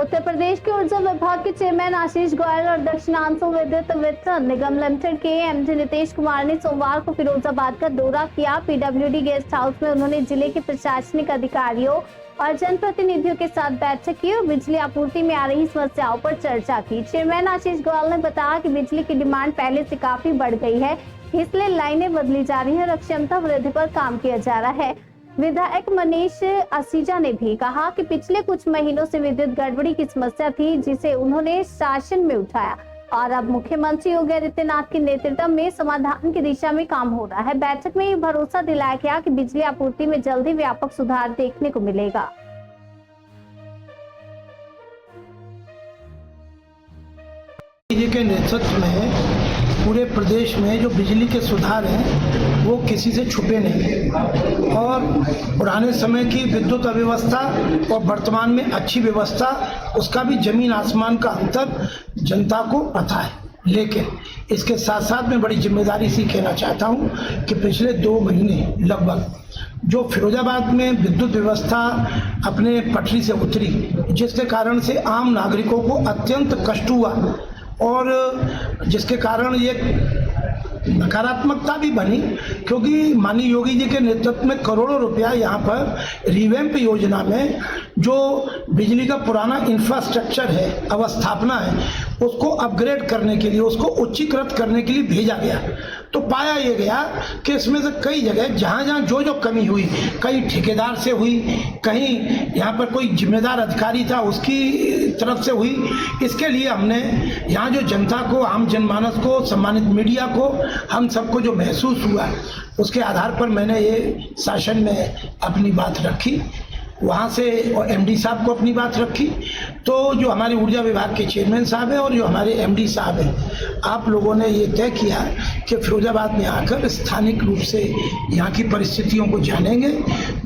उत्तर प्रदेश के ऊर्जा विभाग के चेयरमैन आशीष गोयल और दक्षिणांचल विद्युत वितरण निगम लिमिटेड के एमडी नीतीश कुमार ने सोमवार को फिरोजाबाद का दौरा किया। पीडब्ल्यूडी गेस्ट हाउस में उन्होंने जिले के प्रशासनिक अधिकारियों और जनप्रतिनिधियों के साथ बैठक की और बिजली आपूर्ति में आ रही समस्याओं पर चर्चा की। चेयरमैन आशीष गोयल ने बताया कि बिजली की डिमांड पहले से काफी बढ़ गई है, इसलिए लाइनें बदली जा रही है और क्षमता वृद्धि पर काम किया जा रहा है। विधायक मनीष असीजा ने भी कहा कि पिछले कुछ महीनों से विद्युत गड़बड़ी की समस्या थी, जिसे उन्होंने शासन में उठाया और अब मुख्यमंत्री योगी आदित्यनाथ के नेतृत्व में समाधान की दिशा में काम हो रहा है। बैठक में ये भरोसा दिलाया गया कि बिजली आपूर्ति में जल्दी व्यापक सुधार देखने को मिलेगा। के नेतृत्व में पूरे प्रदेश में जो बिजली के सुधार हैं वो किसी से छुपे नहीं और पुराने समय की विद्युत अव्यवस्था और वर्तमान में अच्छी व्यवस्था, उसका भी जमीन आसमान का अंतर जनता को पता है। लेकिन इसके साथ साथ मैं बड़ी जिम्मेदारी से कहना चाहता हूं कि पिछले 2 महीने लगभग जो फिरोजाबाद में विद्युत व्यवस्था अपने पटरी से उतरी, जिसके कारण से आम नागरिकों को अत्यंत कष्ट हुआ और जिसके कारण ये नकारात्मकता भी बनी, क्योंकि माननीय योगी जी के नेतृत्व में करोड़ों रुपया यहाँ पर रिवैम्प योजना में जो बिजली का पुराना इंफ्रास्ट्रक्चर है, अवस्थापना है, उसको अपग्रेड करने के लिए, उसको उच्चीकृत करने के लिए भेजा गया। तो पाया ये गया कि इसमें से कई जगह जहाँ जहाँ जो कमी हुई, कहीं ठेकेदार से हुई, कहीं यहाँ पर कोई जिम्मेदार अधिकारी था उसकी तरफ से हुई। इसके लिए हमने यहाँ जो जनता को, आम जनमानस को, सम्मानित मीडिया को, हम सबको जो महसूस हुआ, उसके आधार पर मैंने ये शासन में अपनी बात रखी, वहाँ से और एमडी साहब को अपनी बात रखी। तो जो हमारे ऊर्जा विभाग के चेयरमैन साहब हैं और जो हमारे एमडी साहब हैं, आप लोगों ने ये तय किया कि फिरोजाबाद में आकर स्थानिक रूप से यहाँ की परिस्थितियों को जानेंगे।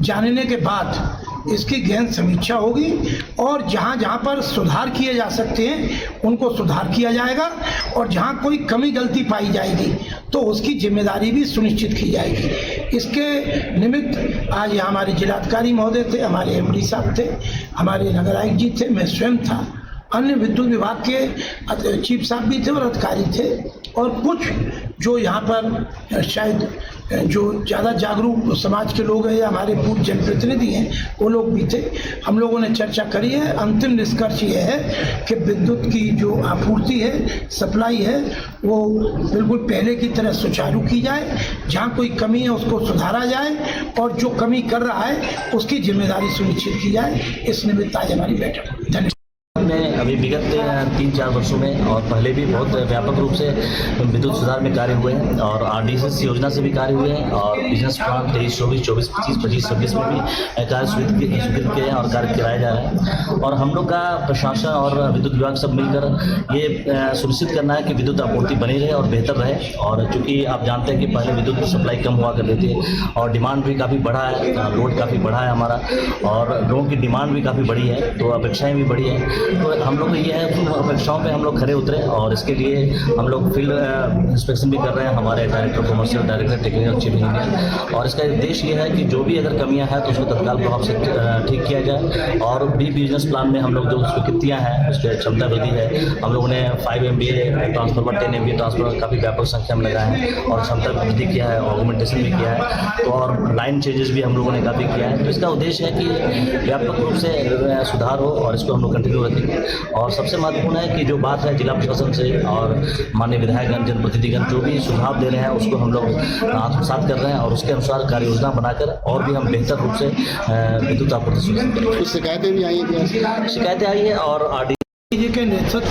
जानने के बाद इसकी गहन समीक्षा होगी और जहाँ जहाँ पर सुधार किए जा सकते हैं उनको सुधार किया जाएगा और जहाँ कोई कमी गलती पाई जाएगी तो उसकी जिम्मेदारी भी सुनिश्चित की जाएगी। इसके निमित्त आज यहाँ हमारे जिलाधिकारी महोदय थे, हमारे एमडी साहब थे, हमारे नगर आयुक्त जी थे, मैं स्वयं था, अन्य विद्युत विभाग के चीफ साहब भी थे और अधिकारी थे और कुछ जो यहाँ पर शायद जो ज़्यादा जागरूक समाज के लोग हैं या हमारे पूर्व जनप्रतिनिधि हैं वो लोग भी थे। हम लोगों ने चर्चा करी है। अंतिम निष्कर्ष ये है कि विद्युत की जो आपूर्ति है, सप्लाई है, वो बिल्कुल पहले की तरह सुचारू की जाए। जहाँ कोई कमी है उसको सुधारा जाए और जो कमी कर रहा है उसकी जिम्मेदारी सुनिश्चित की जाए। इस निमित्त आज हमारी बैठक। धन्यवाद। में अभी विगत 3-4 वर्षों में और पहले भी बहुत व्यापक रूप से विद्युत सुधार में कार्य हुए हैं और आरडीएस योजना से भी कार्य हुए हैं और बिजनेस प्लान 23-24, 24-25, 25-26 में भी कार्य स्वीकृत किए हैं और कार्य कराया जा रहा है। और हम लोग का प्रशासन और विद्युत विभाग सब मिलकर ये सुनिश्चित करना है कि विद्युत आपूर्ति बनी रहे और बेहतर रहे। और चूँकि आप जानते हैं कि पहले विद्युत की सप्लाई कम हुआ करती थी और डिमांड भी काफ़ी बढ़ा है, लोड काफ़ी बढ़ा है हमारा और लोगों की डिमांड भी काफ़ी बढ़ी है, तो अपेक्षाएँ भी बढ़ी है। तो हम लोग ये है अपेक्षाओं पे हम लोग खरे उतरे और इसके लिए हम लोग फील्ड इंस्पेक्शन भी कर रहे हैं, हमारे director commercial, director technical, chief engineer. और इसका उद्देश्य ये है कि जो भी अगर कमियां हैं तो उसको तत्काल प्रभाव से ठीक किया जाए। और भी बिजनेस प्लान में हम लोग जो स्वीकृतियाँ हैं, उसकी क्षमता वृद्धि है, हम लोगों ने 5 MVA ट्रांसफार्मर, 10 MVA ट्रांसफार्मर काफ़ी व्यापक संख्या में लगाए हैं और क्षमता वृद्धि किया है, ऑगमेंटेशन भी किया है। तो और लाइन चेंजेस भी हम लोगों ने काफ़ी किया है। तो इसका उद्देश्य है कि व्यापक रूप से सुधार हो और इसको हम लोग कंटिन्यू रखेंगे। और सबसे महत्वपूर्ण है कि जो बात है जिला प्रशासन से और माननीय विधायकगण, जनप्रतिनिधिगण जो भी सुझाव दे रहे हैं उसको हम लोग आत्मसात कर रहे हैं और उसके अनुसार कार्य योजना बनाकर और भी हम बेहतर रूप से विद्युत आपूर्ति सुनिश्चित करें। कुछ शिकायतें भी आई हैं? शिकायतें आई है और आरडीएस के नेतृत्व